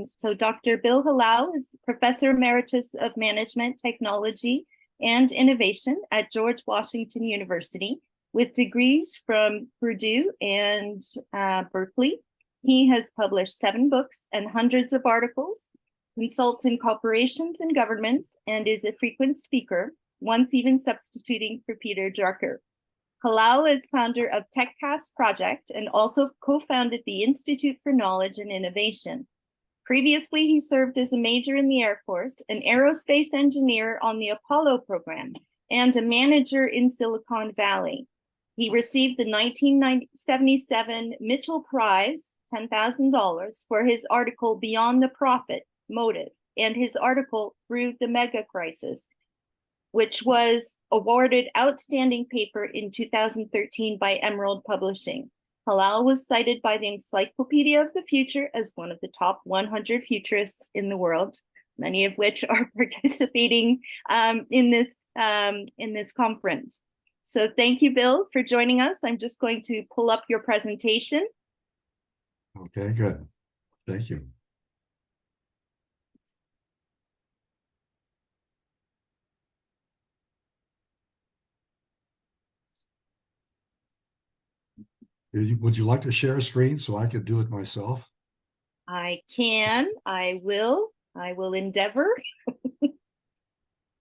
So Dr. Bill Halal is Professor Emeritus of Management, Technology, and Innovation at George Washington University, with degrees from Purdue and Berkeley. He has published 7 books and hundreds of articles, consults in corporations and governments, and is a frequent speaker, once even substituting for Peter Drucker. Halal is founder of TechCast Project and also co-founded the Institute for Knowledge and Innovation. Previously, he served as a major in the Air Force, an aerospace engineer on the Apollo program, and a manager in Silicon Valley. He received the 1977 Mitchell Prize, $10,000, for his article Beyond the Profit Motive, and his article Through the Mega Crisis, which was awarded Outstanding Paper in 2013 by Emerald Publishing. Halal was cited by the Encyclopedia of the Future as one of the top 100 futurists in the world, many of which are participating in this conference. So thank you, Bill, for joining us. I'm just going to pull up your presentation. Okay, good. Thank you. Would you like to share a screen so I could do it myself? I can. I will endeavor.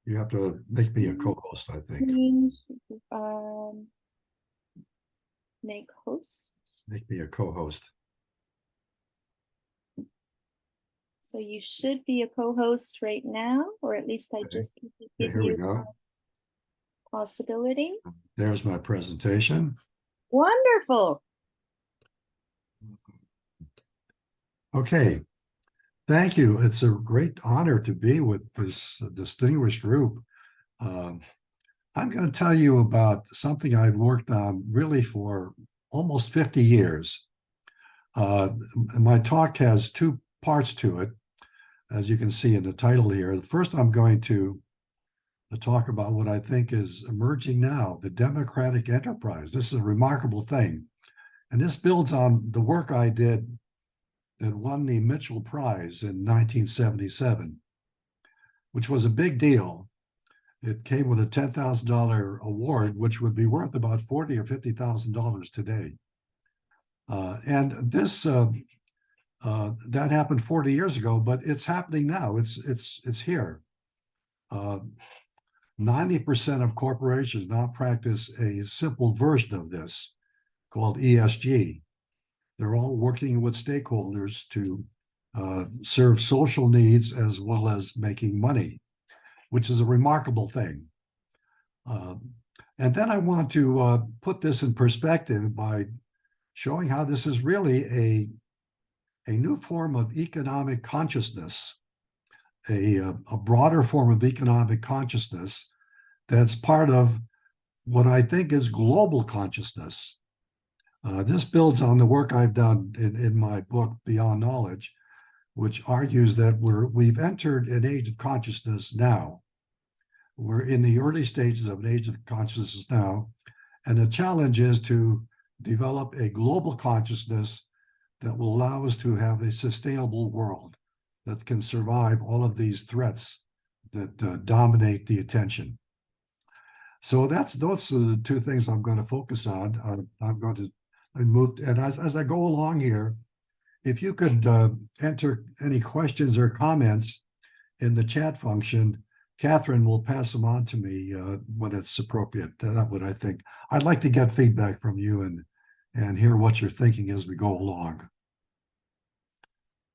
You have to make me a co-host, I think. Make host. Make me a co-host. So you should be a co-host right now, or at least I just give Here we you go. Possibility. There's my presentation. Wonderful. Okay, thank you. It's a great honor to be with this distinguished group. I'm going to tell you about something I've worked on really for almost 50 years. My talk has 2 parts to it, as you can see in the title here. First, I'm going to talk about what I think is emerging now, the democratic enterprise. This is a remarkable thing. And this builds on the work I did that won the Mitchell Prize in 1977, which was a big deal. It came with a $10,000 award, which would be worth about $40,000 or $50,000 today. And this that happened 40 years ago, but it's happening now. It's here. 90% of corporations now practice a simple version of this called ESG. They're all working with stakeholders to serve social needs as well as making money, which is a remarkable thing. And then I want to put this in perspective by showing how this is really a new form of economic consciousness, a broader form of economic consciousness that's part of what I think is global consciousness. This builds on the work I've done in my book, Beyond Knowledge, which argues that we've entered an age of consciousness now. We're in the early stages of an age of consciousness now, and the challenge is to develop a global consciousness that will allow us to have a sustainable world that can survive all of these threats that dominate the attention. So those are the 2 things I'm going to focus on. I'm going to move, and as I go along here, if you could enter any questions or comments in the chat function, Catherine will pass them on to me when it's appropriate. That would, I think. I'd like to get feedback from you and hear what you're thinking as we go along.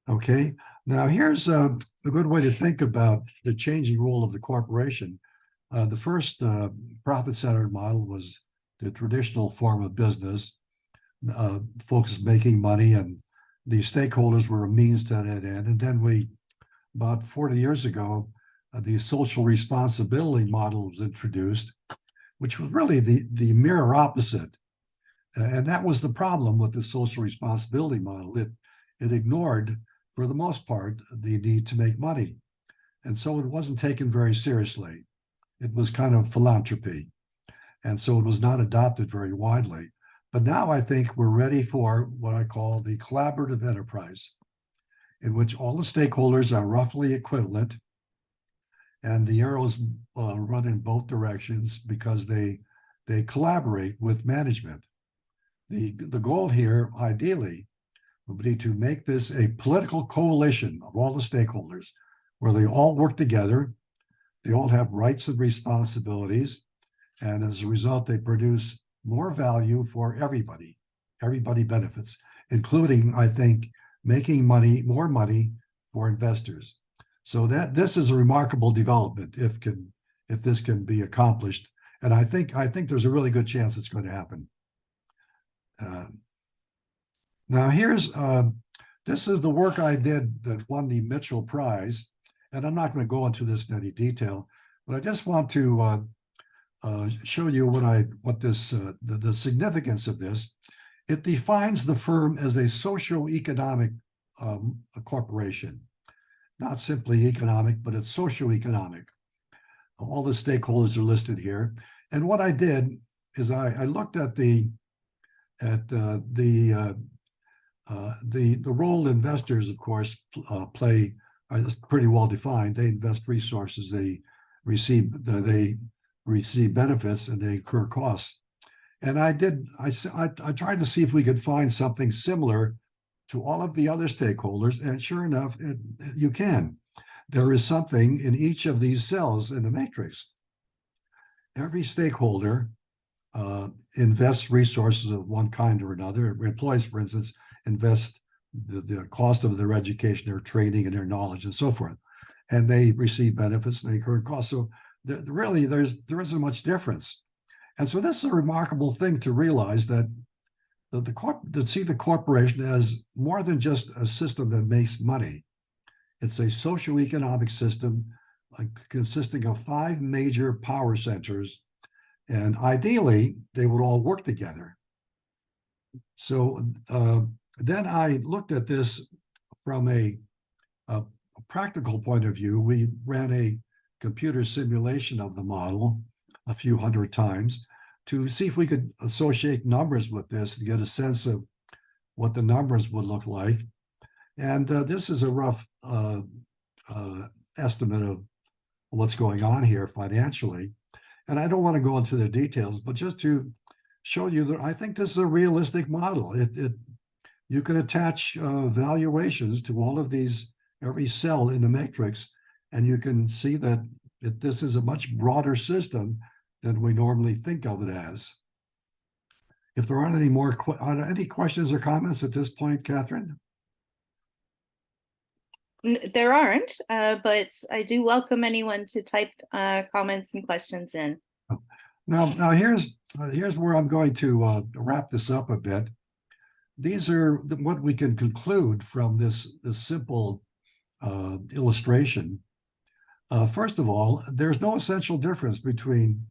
Okay, now here's a good way to think about the changing role of the corporation. The first profit-centered model was the traditional form of business, folks making money, and the stakeholders were a means to that end. And then about 40 years ago, the social responsibility model was introduced, which was really the mirror opposite. And that was the problem with the social responsibility model. It ignored, for the most part, the need to make money. And so it wasn't taken very seriously. It was kind of philanthropy. And so it was not adopted very widely. But now I think we're ready for what I call the collaborative enterprise. in which all the stakeholders are roughly equivalent, and the arrows run in both directions because they collaborate with management. The goal here, ideally, would be to make this a political coalition of all the stakeholders, where they all work together, they all have rights and responsibilities, and as a result, they produce more value for everybody. Everybody benefits, including, I think, making more money for investors. So that this is a remarkable development if this can be accomplished, and I think there's a really good chance it's going to happen. Now here's this is the work I did that won the Mitchell Prize, and I'm not going to go into this in any detail, but I just want to show you the significance of this. It defines the firm as a socio-economic corporation, not simply economic, but it's socio-economic. All the stakeholders are listed here, and what I did is I looked at the role investors, of course, play is pretty well defined. They invest resources, they receive benefits, and they incur costs. And I tried to see if we could find something similar to all of the other stakeholders, and sure enough, you can. There is something in each of these cells in the matrix. Every stakeholder invests resources of one kind or another. Employees, for instance, invest the cost of their education, their training, and their knowledge, and so forth. And they receive benefits and they incur costs. So really, there isn't much difference. And so this is a remarkable thing to realize, that to see the corporation as more than just a system that makes money. It's a socio-economic system consisting of 5 major power centers, and ideally, they would all work together. So then I looked at this from a practical point of view. We ran a computer simulation of the model a few hundred times to see if we could associate numbers with this to get a sense of what the numbers would look like. And this is a rough estimate of what's going on here financially. And I don't want to go into the details, but just to show you that I think this is a realistic model. You can attach valuations to all of these, every cell in the matrix, and you can see that this is a much broader system than we normally think of it as. If there aren't any questions or comments at this point, Catherine? There aren't, but I do welcome anyone to type comments and questions in. Now here's where I'm going to wrap this up a bit. These are what we can conclude from this simple illustration. First of all, there's no essential difference between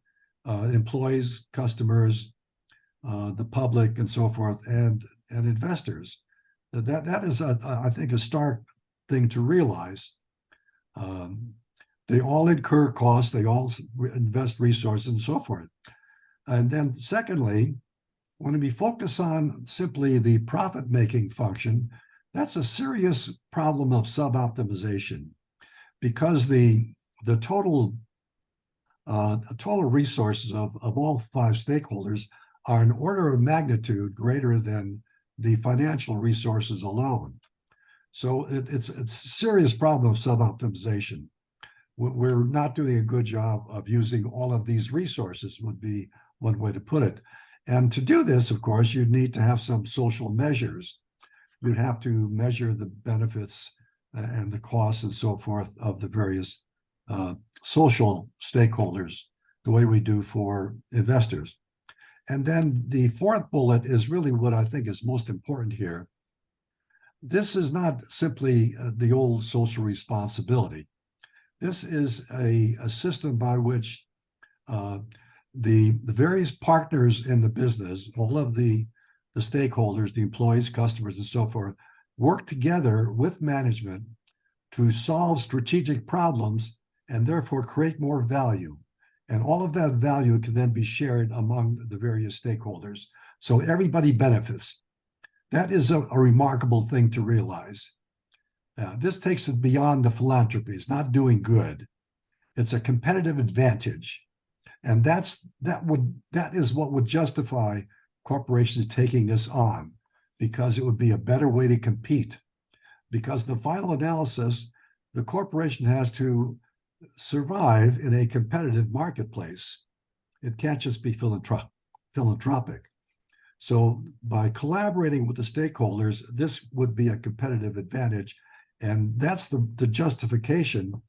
employees, customers, the public, and so forth, and investors. That is, I think, a stark thing to realize. They all incur costs, they all invest resources, and so forth. And then secondly, when we focus on simply the profit-making function, that's a serious problem of sub-optimization, because the total resources of all 5 stakeholders are an order of magnitude greater than the financial resources alone. So it's a serious problem of sub-optimization. We're not doing a good job of using all of these resources, would be one way to put it. And to do this, of course, you'd need to have some social measures. You'd have to measure the benefits and the costs and so forth of the various social stakeholders, the way we do for investors. And then the 4th bullet is really what I think is most important here. This is not simply the old social responsibility. This is a system by which the various partners in the business, all of the stakeholders, the employees, customers, and so forth, work together with management to solve strategic problems and therefore create more value. And all of that value can then be shared among the various stakeholders. So everybody benefits. That is a remarkable thing to realize. This takes it beyond the philanthropy. It's not doing good. It's a competitive advantage. And that is what would justify corporations taking this on, because it would be a better way to compete. Because the final analysis, the corporation has to survive in a competitive marketplace. It can't just be philanthropic. So by collaborating with the stakeholders, this would be a competitive advantage. And that's the justification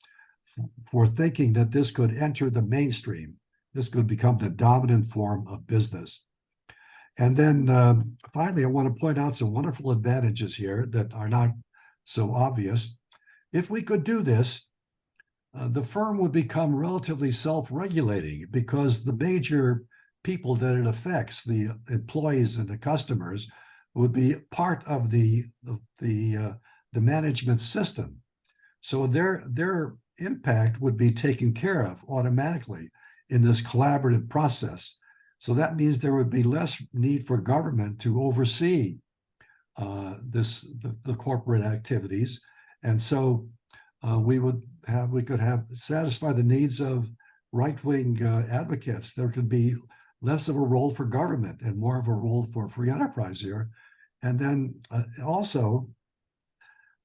for thinking that this could enter the mainstream. This could become the dominant form of business. And then finally, I want to point out some wonderful advantages here that are not so obvious. If we could do this, the firm would become relatively self-regulating, because the major people that it affects, the employees and the customers, would be part of the management system. So their impact would be taken care of automatically in this collaborative process. So that means there would be less need for government to oversee the corporate activities. And so we could satisfy the needs of right-wing advocates. There could be less of a role for government and more of a role for free enterprise here. And then also,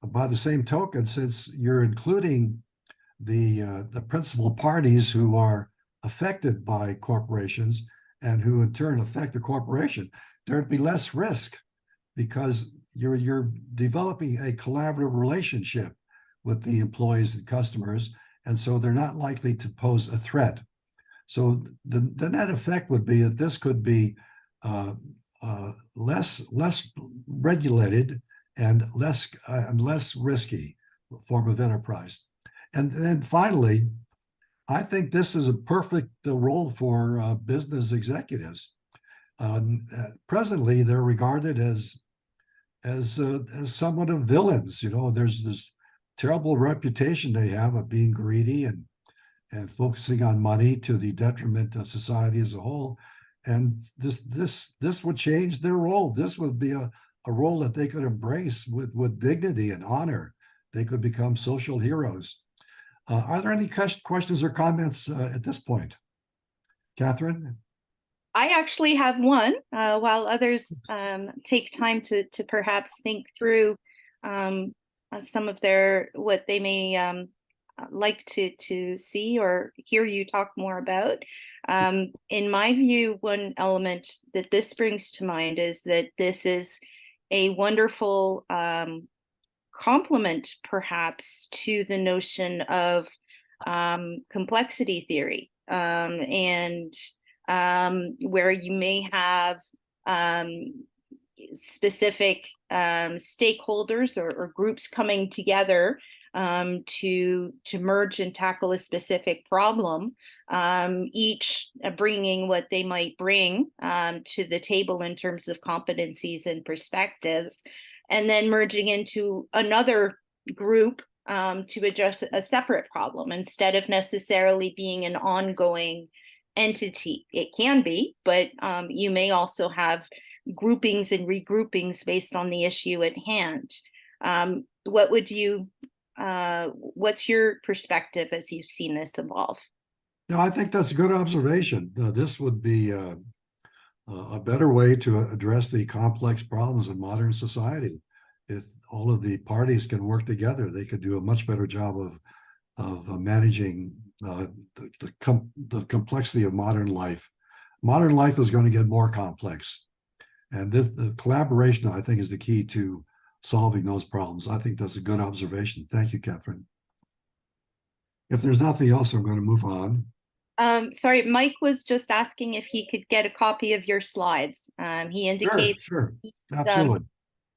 by the same token, since you're including the principal parties who are affected by corporations and who in turn affect the corporation, there'd be less risk, because you're developing a collaborative relationship with the employees and customers, and so they're not likely to pose a threat. So the net effect would be that this could be less regulated and less risky form of enterprise. And then finally, I think this is a perfect role for business executives. Presently, they're regarded as somewhat of villains. You know, there's this terrible reputation they have of being greedy and focusing on money to the detriment of society as a whole. And this would change their role. This would be a role that they could embrace with dignity and honor. They could become social heroes. Are there any questions or comments at this point? Catherine? I actually have one, while others take time to perhaps think through some of what they may like to see or hear you talk more about. In my view, one element that this brings to mind is that this is a wonderful complement, perhaps, to the notion of complexity theory, and where you may have specific stakeholders or groups coming together to merge and tackle a specific problem, each bringing what they might bring to the table in terms of competencies and perspectives, and then merging into another group to address a separate problem instead of necessarily being an ongoing entity. It can be, but you may also have groupings and regroupings based on the issue at hand. What's your perspective as you've seen this evolve? No, I think that's a good observation. This would be a better way to address the complex problems in modern society. If all of the parties can work together, they could do a much better job of managing the complexity of modern life. Modern life is going to get more complex, and the collaboration, I think, is the key to solving those problems. I think that's a good observation. Thank you, Catherine. If there's nothing else, I'm going to move on. Sorry, Mike was just asking if he could get a copy of your slides. He indicates sure. Absolutely.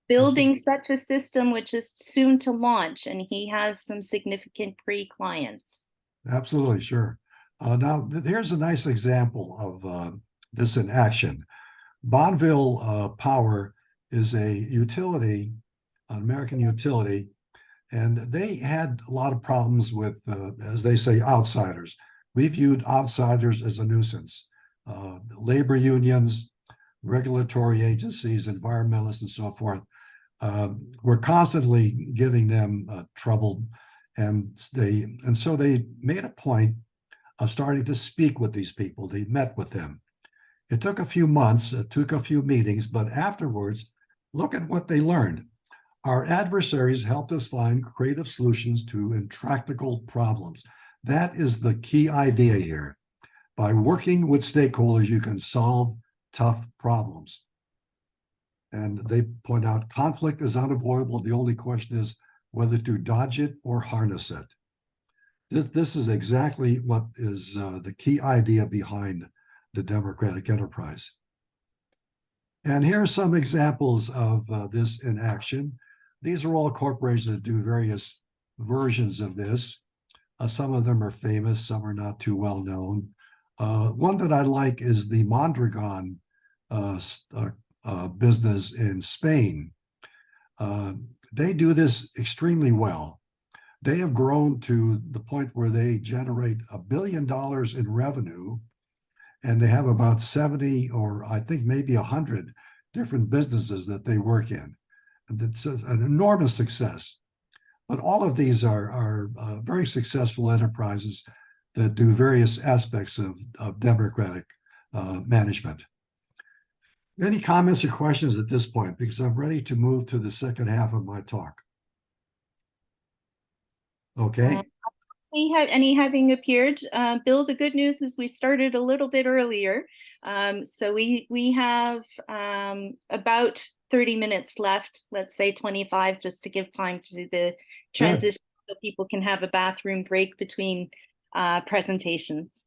Building such a system which is soon to launch, and he has some significant pre-clients. Absolutely, sure. Now, here's a nice example of this in action. Bonneville Power is a utility, an American utility, and they had a lot of problems with, as they say, outsiders. We viewed outsiders as a nuisance. Labor unions, regulatory agencies, environmentalists, and so forth were constantly giving them trouble, and so they made a point of starting to speak with these people. They met with them. It took a few months, it took a few meetings, but afterwards, look at what they learned. Our adversaries helped us find creative solutions to intractable problems. That is the key idea here. By working with stakeholders, you can solve tough problems. And they point out conflict is unavoidable. The only question is whether to dodge it or harness it. This is exactly what is the key idea behind the democratic enterprise. And here are some examples of this in action. These are all corporations that do various versions of this. Some of them are famous, some are not too well known. One that I like is the Mondragon business in Spain. They do this extremely well. They have grown to the point where they generate $1 billion in revenue, and they have about 70 or I think maybe 100 different businesses that they work in. And it's an enormous success. But all of these are very successful enterprises that do various aspects of democratic management. Any comments or questions at this point? Because I'm ready to move to the second half of my talk. Okay. See any having appeared. Bill, the good news is we started a little bit earlier. So we have about 30 minutes left, let's say 25, just to give time to do the transition so people can have a bathroom break between presentations.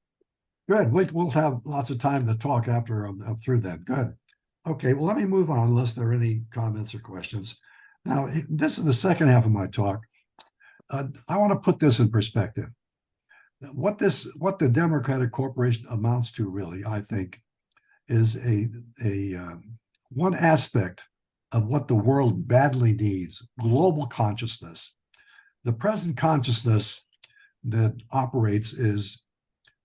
Good. We'll have lots of time to talk after I'm through that. Good. Okay, well, let me move on unless there are any comments or questions. Now, this is the second half of my talk. I want to put this in perspective. What the Democratic Corporation amounts to, really, I think, is one aspect of what the world badly needs: global consciousness. The present consciousness that operates is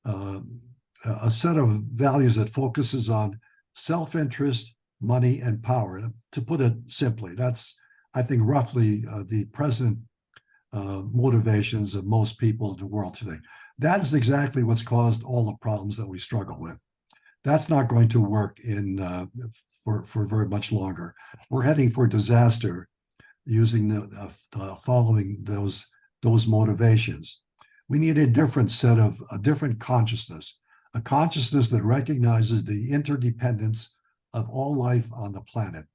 a set of values that focuses on self-interest, money, and power. To put it simply, that's, I think, roughly the present motivations of most people in the world today. That is exactly what's caused all the problems that we struggle with. That's not going to work for very much longer. We're heading for disaster using following those motivations. We need a different consciousness, a consciousness that recognizes the interdependence of all life on the planet.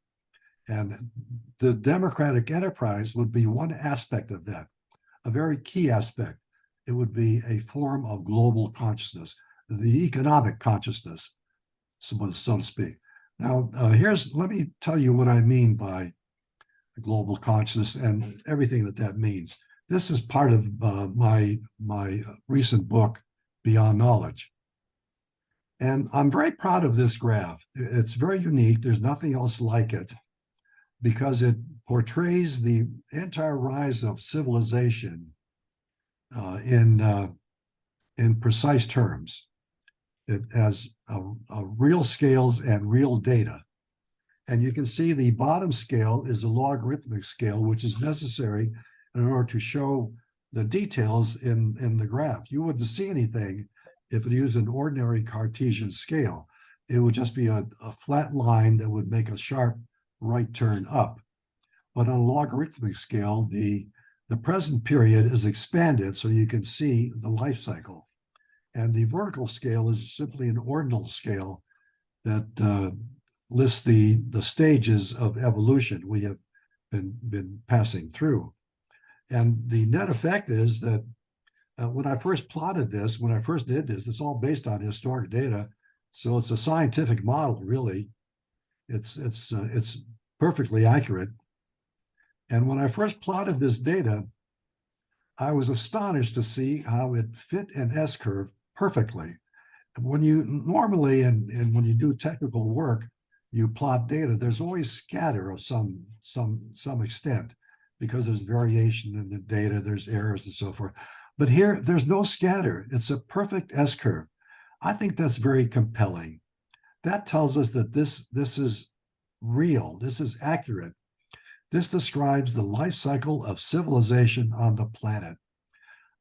And the democratic enterprise would be one aspect of that, a very key aspect. It would be a form of global consciousness, the economic consciousness, so to speak. Now, let me tell you what I mean by global consciousness and everything that means. This is part of my recent book, Beyond Knowledge. And I'm very proud of this graph. It's very unique. There's nothing else like it, because it portrays the entire rise of civilization in precise terms. It has real scales and real data. And you can see the bottom scale is a logarithmic scale, which is necessary in order to show the details in the graph. You wouldn't see anything if it used an ordinary Cartesian scale. It would just be a flat line that would make a sharp right turn up. But on a logarithmic scale, the present period is expanded so you can see the life cycle. And the vertical scale is simply an ordinal scale that lists the stages of evolution we have been passing through. And the net effect is that when I first did this, it's all based on historic data. So it's a scientific model, really. It's perfectly accurate. And when I first plotted this data, I was astonished to see how it fit an S-curve perfectly. When you normally, and when you do technical work, you plot data, there's always scatter of some extent, because there's variation in the data, there's errors and so forth. But here, there's no scatter. It's a perfect S-curve. I think that's very compelling. That tells us that this is real, this is accurate. This describes the life cycle of civilization on the planet.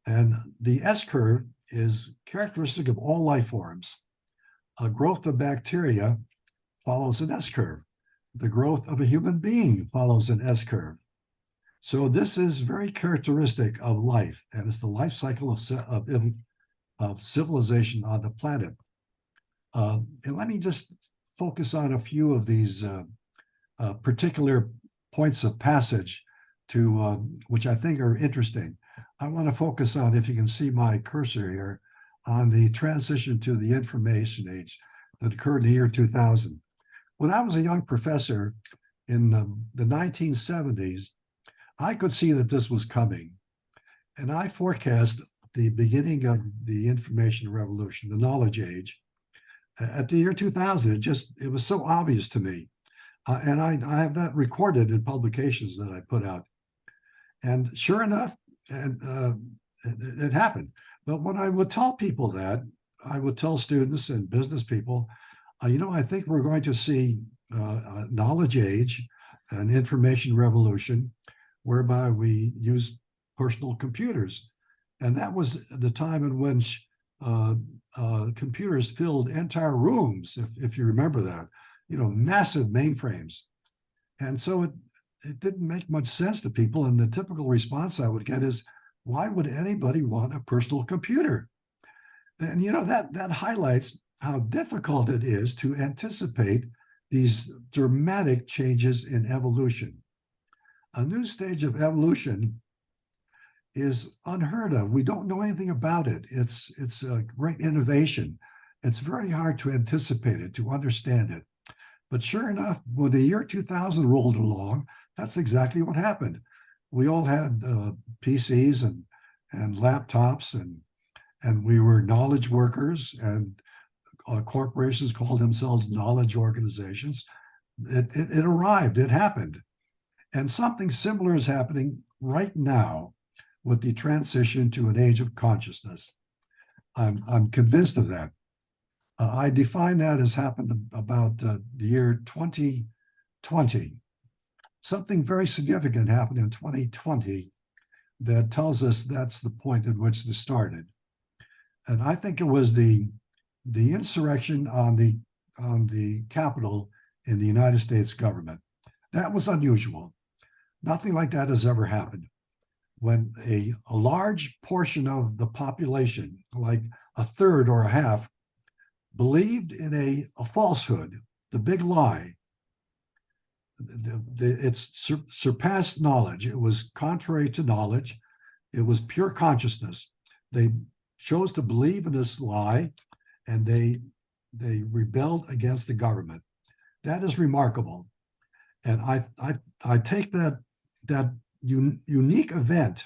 And the S curve is characteristic of all life forms. A growth of bacteria follows an S curve. The growth of a human being follows an S curve. So this is very characteristic of life, and it's the life cycle of civilization on the planet. And let me just focus on a few of these particular points of passage to which I think are interesting. I want to focus on, if you can see my cursor here, on the transition to the information age that occurred in the year 2000. When I was a young professor in the 1970s, I could see that this was coming. And I forecast the beginning of the information revolution, the knowledge age, at the year 2000. It was so obvious to me. And I have that recorded in publications that I put out. And sure enough, it happened. But when I would tell people that, I would tell students and business people, I think we're going to see a knowledge age, an information revolution, whereby we use personal computers. And that was the time in which computers filled entire rooms, if you remember that, massive mainframes. And so it didn't make much sense to people. And the typical response I would get is, why would anybody want a personal computer? And that highlights how difficult it is to anticipate these dramatic changes in evolution. A new stage of evolution is unheard of. We don't know anything about it. It's a great innovation. It's very hard to anticipate it, to understand it. But sure enough, when the year 2000 rolled along, that's exactly what happened. We all had PCs and laptops, and we were knowledge workers, and corporations called themselves knowledge organizations. It arrived, it happened. And something similar is happening right now with the transition to an age of consciousness. I'm convinced of that. I define that as happened about the year 2020. Something very significant happened in 2020 that tells us that's the point at which this started. And I think it was the insurrection on the Capitol in the United States government. That was unusual. Nothing like that has ever happened. When a large portion of the population, like a third or a half, believed in a falsehood, the big lie. It's surpassed knowledge. It was contrary to knowledge. It was pure consciousness. They chose to believe in this lie, and they rebelled against the government. That is remarkable. And I take that unique event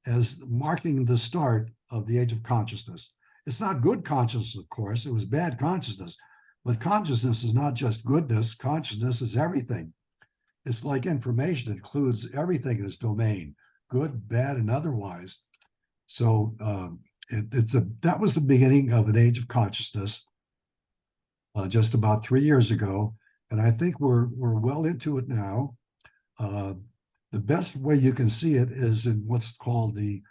as marking the start of the age of consciousness. It's not good consciousness, of course. It was bad consciousness. But consciousness is not just goodness. Consciousness is everything. It's like information. It includes everything in its domain, good, bad, and otherwise. So that was the beginning of an age of consciousness just about 3 years ago. And I think we're well into it now. The best way you can see it is in what's called the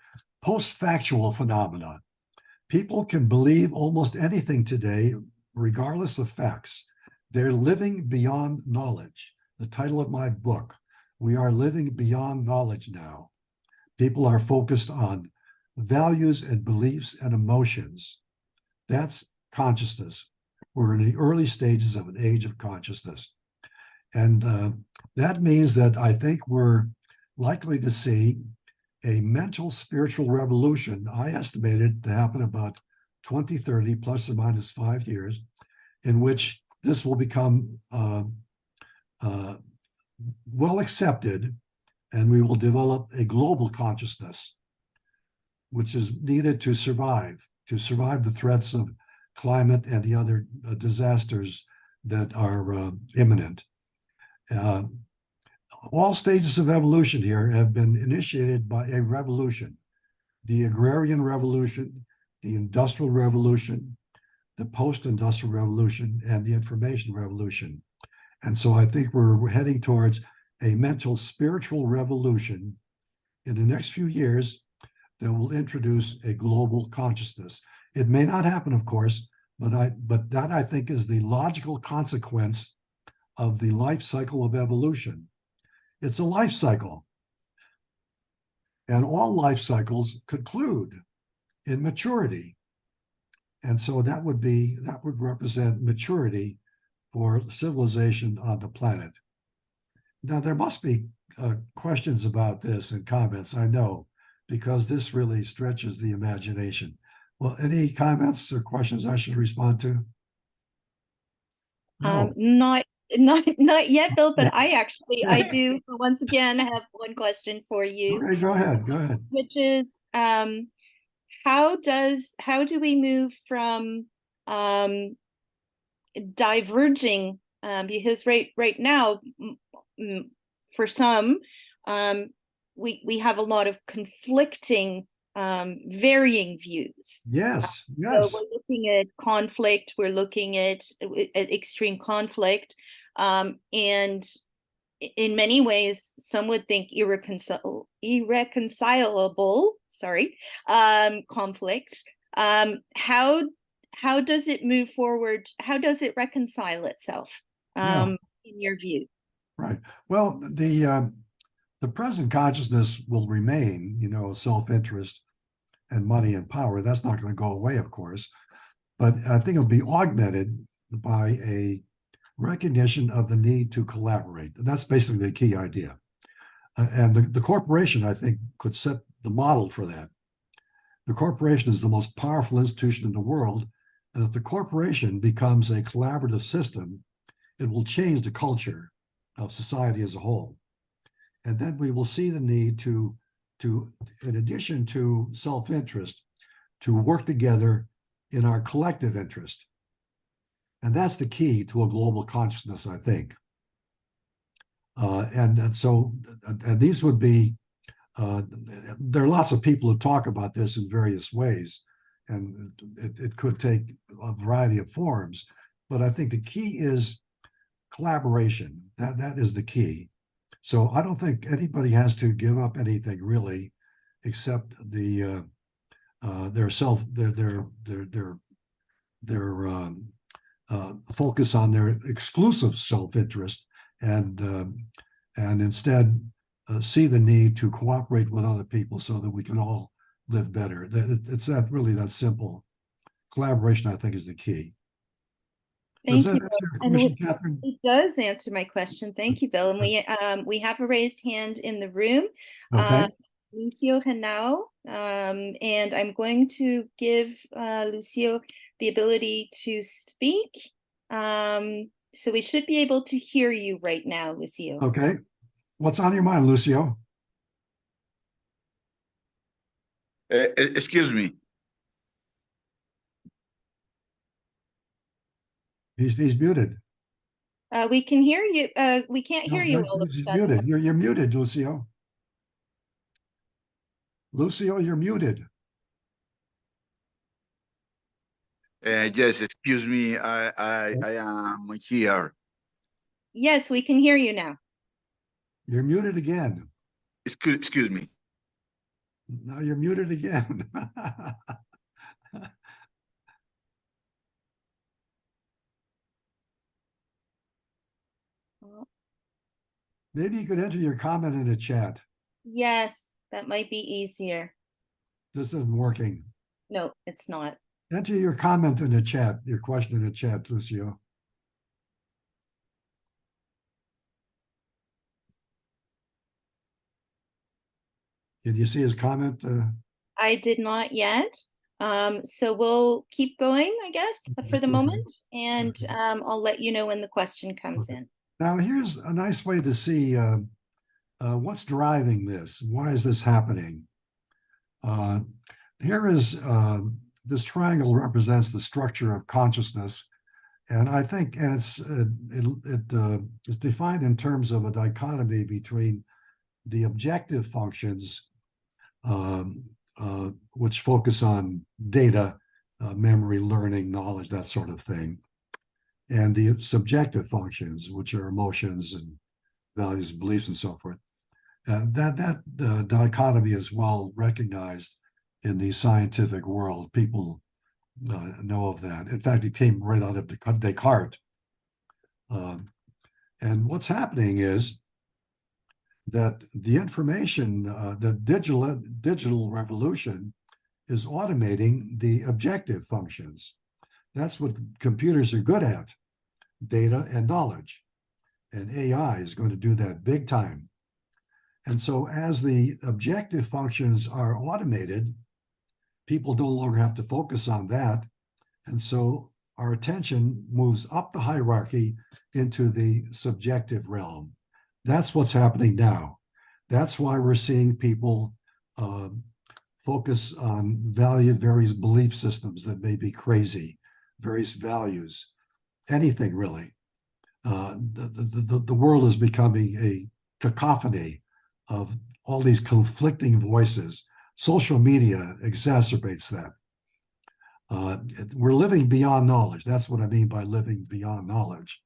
post-factual phenomena. People can believe almost anything today, regardless of facts. They're living beyond knowledge. The title of my book, We Are Living Beyond Knowledge Now. People are focused on values and beliefs and emotions. That's consciousness. We're in the early stages of an age of consciousness. And that means that I think we're likely to see a mental spiritual revolution. I estimate it to happen about 2030, plus or minus 5 years, in which this will become well accepted, and we will develop a global consciousness, which is needed to survive the threats of climate and the other disasters that are imminent. All stages of evolution here have been initiated by a revolution: the agrarian revolution, the industrial revolution, the post-industrial revolution, and the information revolution. And so I think we're heading towards a mental spiritual revolution in the next few years that will introduce a global consciousness. It may not happen, of course, but that I think is the logical consequence of the life cycle of evolution. It's a life cycle. And all life cycles conclude in maturity. And so that would represent maturity for civilization on the planet. Now, there must be questions about this and comments, I know, because this really stretches the imagination. Well, any comments or questions I should respond to? No. Not yet, Bill, but I do once again have one question for you. Okay, go ahead. Which is how do we move from diverging because right now for some we have a lot of conflicting varying views. Yes. So we're looking at conflict, we're looking at extreme conflict, and in many ways some would think irreconcilable conflict. How does it move forward? How does it reconcile itself in your view? Right. Well, the present consciousness will remain, self-interest and money and power. That's not going to go away, of course, but I think it'll be augmented by a recognition of the need to collaborate. That's basically the key idea. And the corporation, I think, could set the model for that. The corporation is the most powerful institution in the world. And if the corporation becomes a collaborative system, it will change the culture of society as a whole. And then we will see the need to in addition to self-interest, to work together in our collective interest. And that's the key to a global consciousness, I think. And so these would be, there are lots of people who talk about this in various ways, and it could take a variety of forms, but I think the key is collaboration. That is the key. So I don't think anybody has to give up anything really, except their focus on their exclusive self-interest, and instead see the need to cooperate with other people so that we can all live better. It's really that simple. Collaboration, I think, is the key. Thank you, Does that answer your question, Catherine? It does answer my question. Thank you, Bill. And we have a raised hand in the room. Okay. Lucio Henao, and I'm going to give Lucio the ability to speak. So we should be able to hear you right now, Lucio. Okay. What's on your mind, Lucio? Excuse me. He's muted. We can hear you. We can't hear you all of a He's sudden. muted. You're muted, Lucio. Lucio, you're muted. Yes, excuse me. I am here. Yes, we can hear you now. You're muted again. Excuse me. Now you're muted again. Maybe you could enter your comment in the chat. Yes, that might be easier. This isn't working. No, it's not. Enter your comment in the chat, your question in the chat, Lucio. Did you see his comment? I did not yet. So we'll keep going, I guess, for the moment, and I'll let you know when the question comes in. Now, here's a nice way to see what's driving this. Why is this happening? Here is this triangle represents the structure of consciousness, and I think, and it's defined in terms of a dichotomy between the objective functions, which focus on data, memory, learning, knowledge, that sort of thing, and the subjective functions, which are emotions and values, beliefs, and so forth. That dichotomy is well recognized in the scientific world. People know of that. In fact, it came right out of Descartes. And what's happening is that the information, the digital revolution is automating the objective functions. That's what computers are good at, data and knowledge. And AI is going to do that big time. And so as the objective functions are automated, people no longer have to focus on that. And so our attention moves up the hierarchy into the subjective realm. That's what's happening now. That's why we're seeing people focus on various belief systems that may be crazy, various values, anything really. The world is becoming a cacophony of all these conflicting voices. Social media exacerbates that. We're living beyond knowledge. That's what I mean by living beyond knowledge.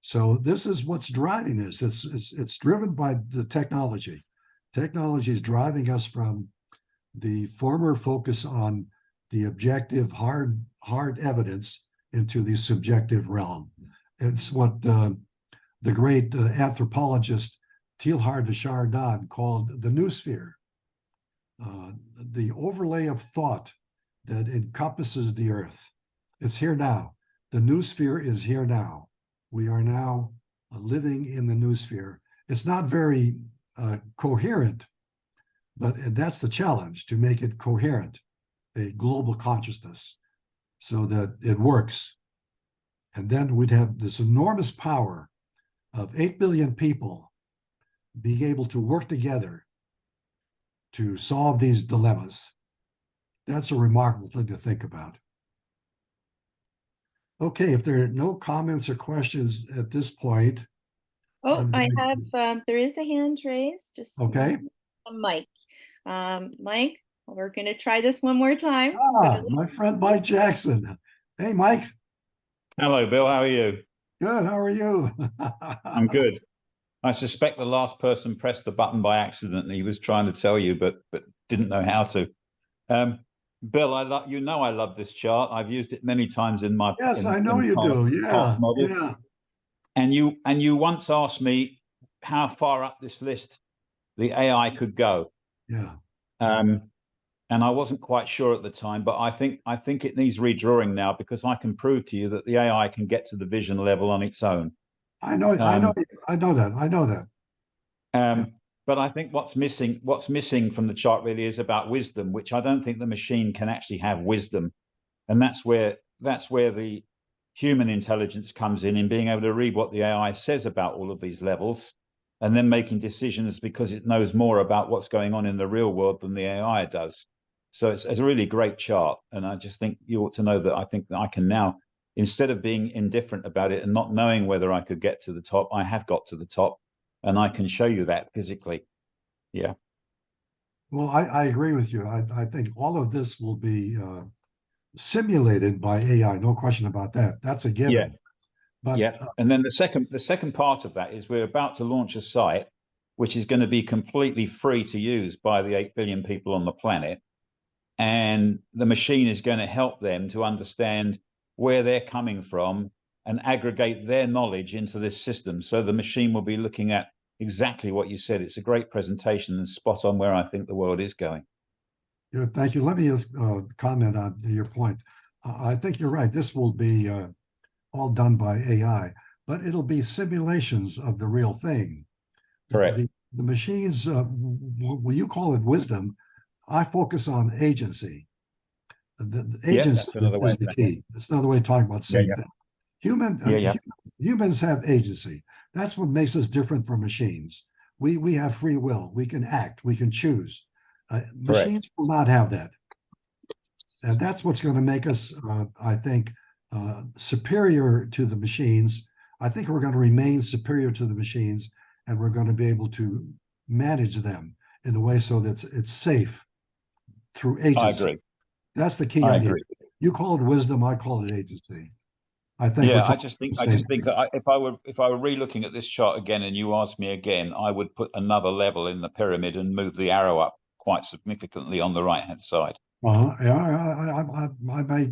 So this is what's driving this. It's driven by the technology. Technology is driving us from the former focus on the objective, hard evidence into the subjective realm. It's what the great anthropologist Teilhard de Chardin called the noosphere, the overlay of thought that encompasses the earth. It's here now. The noosphere is here now. We are now living in the noosphere. It's not very coherent, but that's the challenge, to make it coherent, a global consciousness, so that it works. And then we'd have this enormous power of 8 billion people being able to work together to solve these dilemmas. That's a remarkable thing to think about. Okay, if there are no comments or questions at this point. Oh, I have, there is a hand raised. Just okay. Mike. Mike, we're going to try this one more time. My friend Mike Jackson. Hey, Mike. Hello, Bill. How are you? Good. How are you? I'm good. I suspect the last person pressed the button by accident. He was trying to tell you, but didn't know how to. Bill, I love this chart. I've used it many times in my I know you do. Yeah, model. yeah. And you once asked me how far up this list the AI could go. Yeah. And I wasn't quite sure at the time, but I think it needs redrawing now, because I can prove to you that the AI can get to the vision level on its own. I know that. But I think what's missing from the chart really is about wisdom, which I don't think the machine can actually have wisdom. And that's where the human intelligence comes in being able to read what the AI says about all of these levels, and then making decisions because it knows more about what's going on in the real world than the AI does. So it's a really great chart. And I just think you ought to know that I think that I can now, instead of being indifferent about it and not knowing whether I could get to the top, I have got to the top, and I can show you that physically. Yeah. Well, I agree with you. I think all of this will be simulated by AI. No question about that. That's a given. Yeah. But yeah. And then the second part of that is we're about to launch a site which is going to be completely free to use by the 8 billion people on the planet. And the machine is going to help them to understand where they're coming from and aggregate their knowledge into this system. So the machine will be looking at exactly what you said. It's a great presentation and spot on where I think the world is going. Yeah, thank you. Let me just comment on your point. I think you're right. This will be all done by AI, but it'll be simulations of the real thing. Correct. The machines, when you call it wisdom, I focus on agency. The agency is the key. It's another way of talking about the same thing. Humans have agency. That's what makes us different from machines. We have free will. We can act. We can choose. Machines will not have that. And that's what's going to make us, I think, superior to the machines. I think we're going to remain superior to the machines, and we're going to be able to manage them in a way so that it's safe through agency. I agree. That's the key idea. You call it wisdom, I call it agency. I think Yeah, we're I talking just the think that if I were re-looking at this chart again and you asked me again, I would put another level in the pyramid and move the arrow up quite significantly on the right-hand side. Yeah,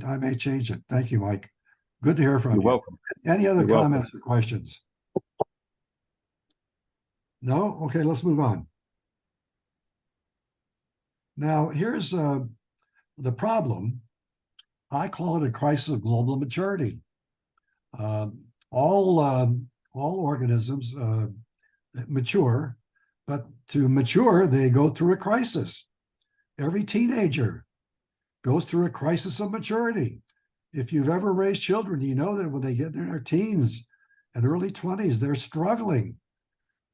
I may change it. Thank you, Mike. Good to hear from You're you. welcome. Any other You're welcome. comments or questions? No? Okay, let's move on. Now, here's the problem. I call it a crisis of global maturity. All organisms mature, but to mature, they go through a crisis. Every teenager goes through a crisis of maturity. If you've ever raised children, you know that when they get in their teens and early 20s, they're struggling.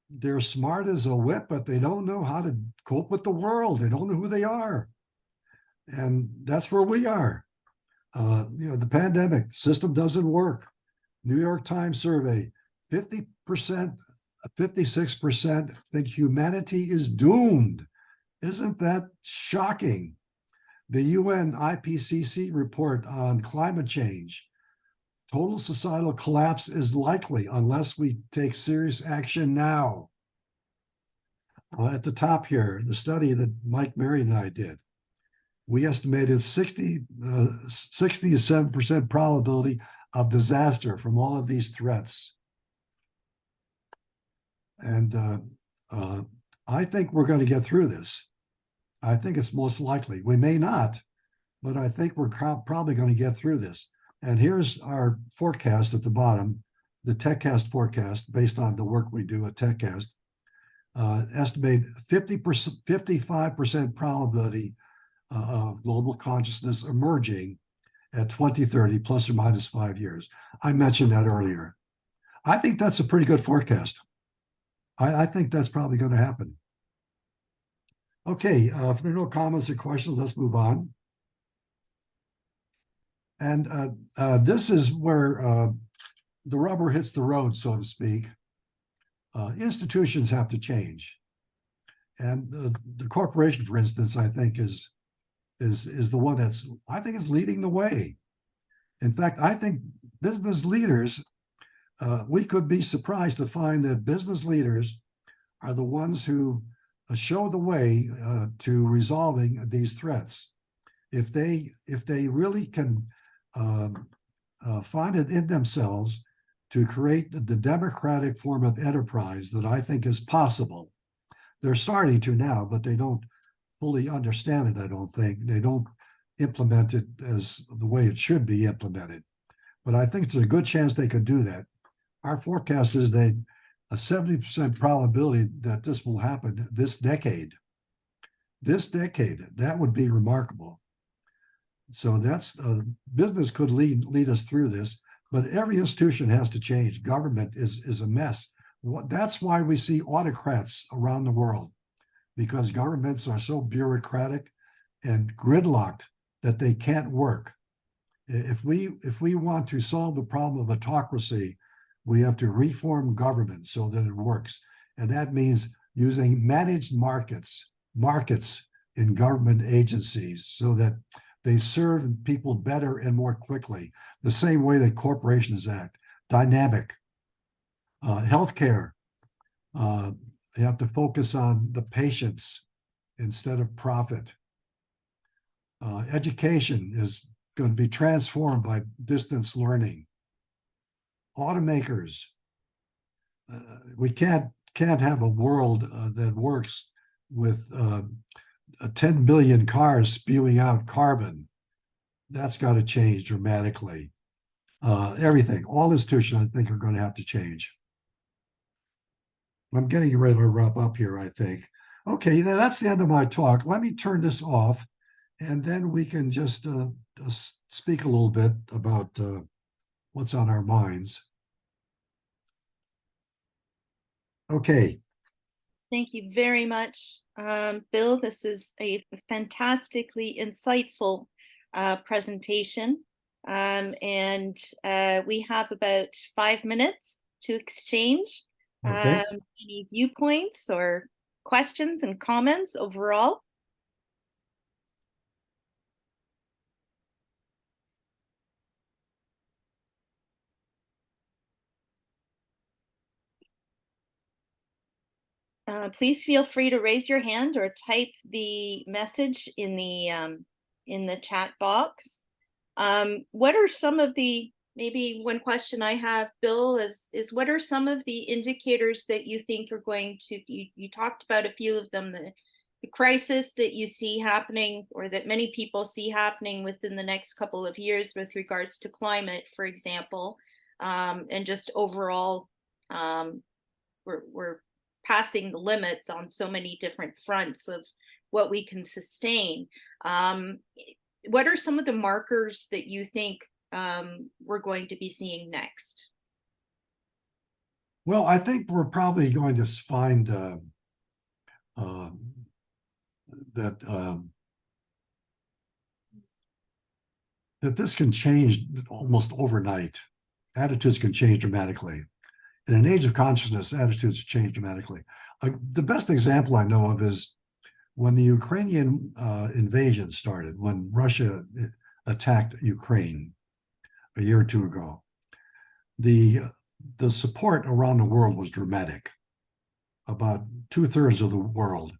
They're smart as a whip, but they don't know how to cope with the world. They don't know who they are. And that's where we are. The pandemic system doesn't work. New York Times survey, 50%, 56% think humanity is doomed. Isn't that shocking? The UN IPCC report on climate change, total societal collapse is likely unless we take serious action now. At the top here, the study that Mike, Mary, and I did, we estimated 67% probability of disaster from all of these threats. And I think we're going to get through this. I think it's most likely. We may not, but I think we're probably going to get through this. And here's our forecast at the bottom, the TechCast forecast based on the work we do at TechCast. Estimate 55% probability of global consciousness emerging at 2030, plus or minus 5 years. I mentioned that earlier. I think that's a pretty good forecast. I think that's probably going to happen. Okay, if there are no comments or questions, let's move on. And this is where the rubber hits the road, so to speak. Institutions have to change. And the corporation, for instance, I think is the one that's, I think, is leading the way. In fact, I think business leaders, we could be surprised to find that business leaders are the ones who show the way to resolving these threats. If they really can find it in themselves to create the democratic form of enterprise that I think is possible. They're starting to now, but they don't fully understand it, I don't think. They don't implement it as the way it should be implemented. But I think it's a good chance they could do that. Our forecast is that a 70% probability that this will happen this decade. This decade, that would be remarkable. So that's business could lead us through this, but every institution has to change. Government is a mess. That's why we see autocrats around the world, because governments are so bureaucratic and gridlocked that they can't work. If we want to solve the problem of autocracy, we have to reform government so that it works. And that means using managed markets in government agencies so that they serve people better and more quickly, the same way that corporations act. Dynamic. Healthcare. You have to focus on the patients instead of profit. Education is going to be transformed by distance learning. Automakers. We can't have a world that works with 10 billion cars spewing out carbon. That's got to change dramatically. Everything, all institutions, I think, are going to have to change. I'm getting ready to wrap up here, I think. Okay, that's the end of my talk. Let me turn this off, and then we can just speak a little bit about what's on our minds. Okay. Thank you very much, Bill. This is a fantastically insightful presentation. And we have about 5 minutes to exchange Okay. any viewpoints or questions and comments overall. please feel free to raise your hand or type the message in the chat box. What are some of the, maybe one question I have, Bill, is what are some of the indicators that you think are going to, you talked about a few of them, the crisis that you see happening, or that many people see happening within the next couple of years with regards to climate, for example, and just overall, we're passing the limits on so many different fronts of what we can sustain. What are some of the markers that you think we're going to be seeing next? Well, I think we're probably going to find that this can change almost overnight. Attitudes can change dramatically. In an age of consciousness, attitudes change dramatically. The best example I know of is when the Ukrainian invasion started, when Russia attacked Ukraine a year or two ago. The support around the world was dramatic. About 2/3 of the world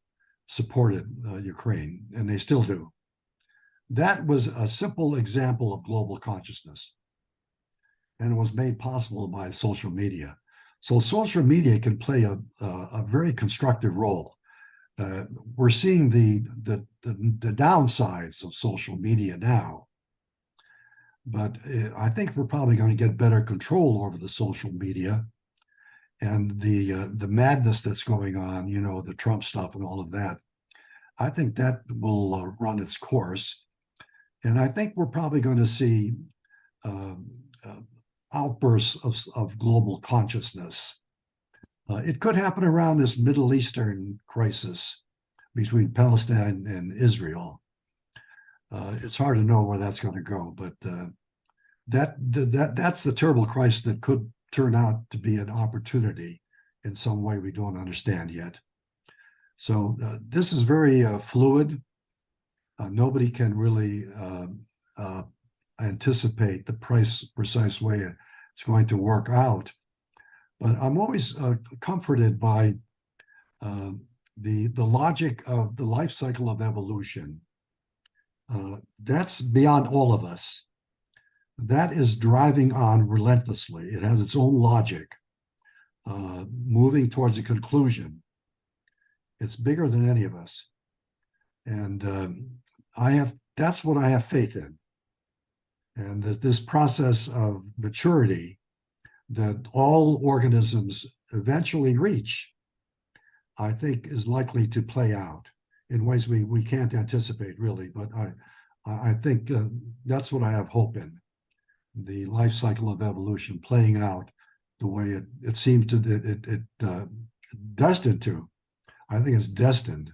supported Ukraine, and they still do. That was a simple example of global consciousness, and it was made possible by social media. So social media can play a very constructive role. We're seeing the downsides of social media now, but I think we're probably going to get better control over the social media and the madness that's going on, you know, the Trump stuff and all of that. I think that will run its course, and I think we're probably going to see outbursts of global consciousness. It could happen around this Middle Eastern crisis between Palestine and Israel. It's hard to know where that's going to go, but that's the terrible crisis that could turn out to be an opportunity in some way we don't understand yet. So this is very fluid. Nobody can really anticipate the precise way it's going to work out. But I'm always comforted by the logic of the life cycle of evolution. That's beyond all of us. That is driving on relentlessly. It has its own logic, moving towards a conclusion. It's bigger than any of us. And that's what I have faith in. And that this process of maturity that all organisms eventually reach, I think is likely to play out in ways we can't anticipate really, but I think that's what I have hope in. The life cycle of evolution playing out the way it seems to, destined to. I think it's destined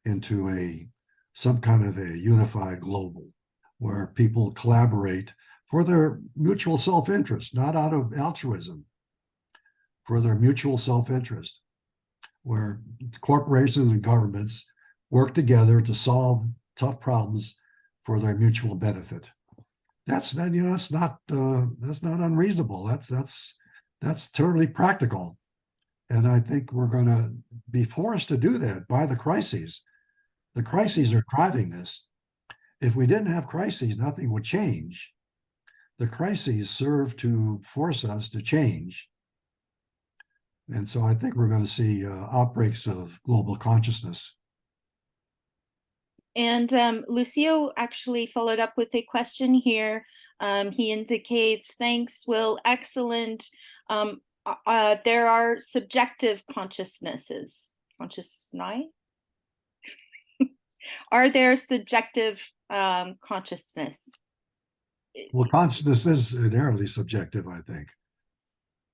into some kind of a unified global where people collaborate for their mutual self-interest, not out of altruism, for their mutual self-interest, where corporations and governments work together to solve tough problems for their mutual benefit. That's not unreasonable. That's totally practical. And I think we're going to be forced to do that by the crises. The crises are driving this. If we didn't have crises, nothing would change. The crises serve to force us to change. And so I think we're going to see outbreaks of global consciousness. And Lucio actually followed up with a question here. He indicates, thanks, Will, excellent. There are subjective consciousnesses. Are there subjective consciousness? Well, consciousness is inherently subjective, I think.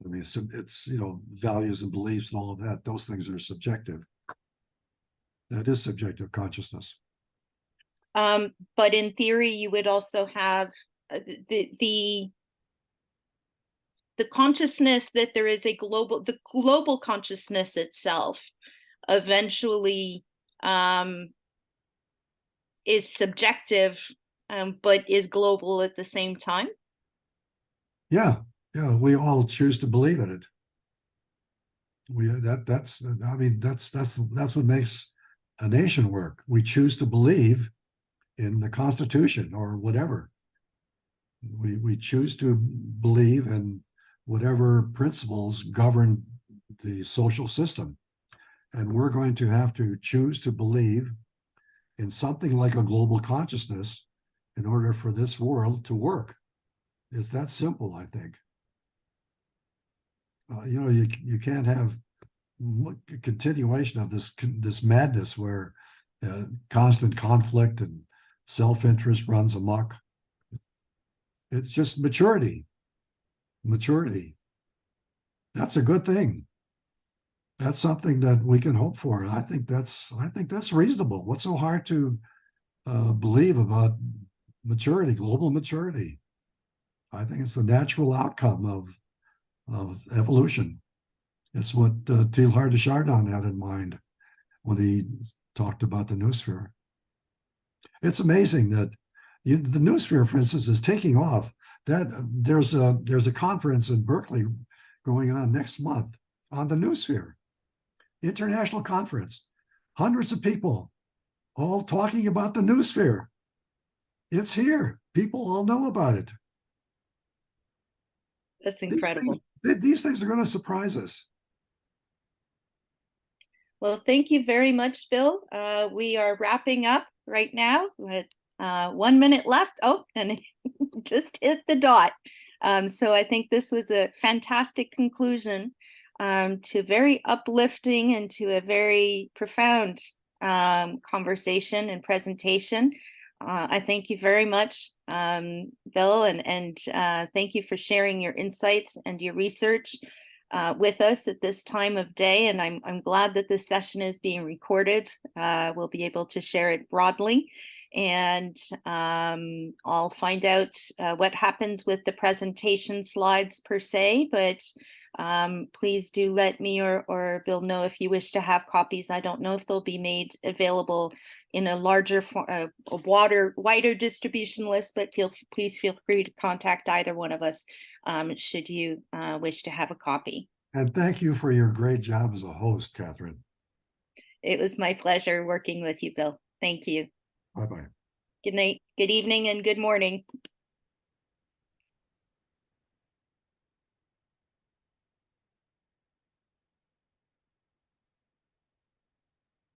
I mean, it's values and beliefs and all of that. Those things are subjective. That is subjective consciousness. But in theory, you would also have the consciousness that there is the global consciousness itself eventually is subjective, but is global at the same time. Yeah, we all choose to believe in it. that's I mean that's what makes a nation work. We choose to believe in the Constitution or whatever. We choose to believe in whatever principles govern the social system. And we're going to have to choose to believe in something like a global consciousness in order for this world to work. It's that simple, I think. You can't have a continuation of this madness where constant conflict and self-interest runs amok. It's just maturity. That's a good thing. That's something that we can hope for. I think that's reasonable. What's so hard to believe about maturity, global maturity? I think it's the natural outcome of evolution. It's what Teilhard de Chardin had in mind when he talked about the noosphere. It's amazing that the noosphere, for instance, is taking off. That there's a conference in Berkeley going on next month on the noosphere, international conference, hundreds of people all talking about the noosphere. It's here. People all know about it. That's incredible. These things are going to surprise us. Well, thank you very much, Bill. We are wrapping up right now with 1 minute left. Oh, and just hit the dot. So I think this was a fantastic conclusion to a very uplifting and to a very profound conversation and presentation. I thank you very much, Bill, and thank you for sharing your insights and your research with us at this time of day. And I'm glad that this session is being recorded. We'll be able to share it broadly. And I'll find out what happens with the presentation slides per se, but please do let me or Bill know if you wish to have copies. I don't know if they'll be made available in a larger, wider distribution list, but please feel free to contact either one of us should you wish to have a copy. And thank you for your great job as a host, Catherine. It was my pleasure working with you, Bill. Thank you. Bye-bye. Good night, good evening, and good morning.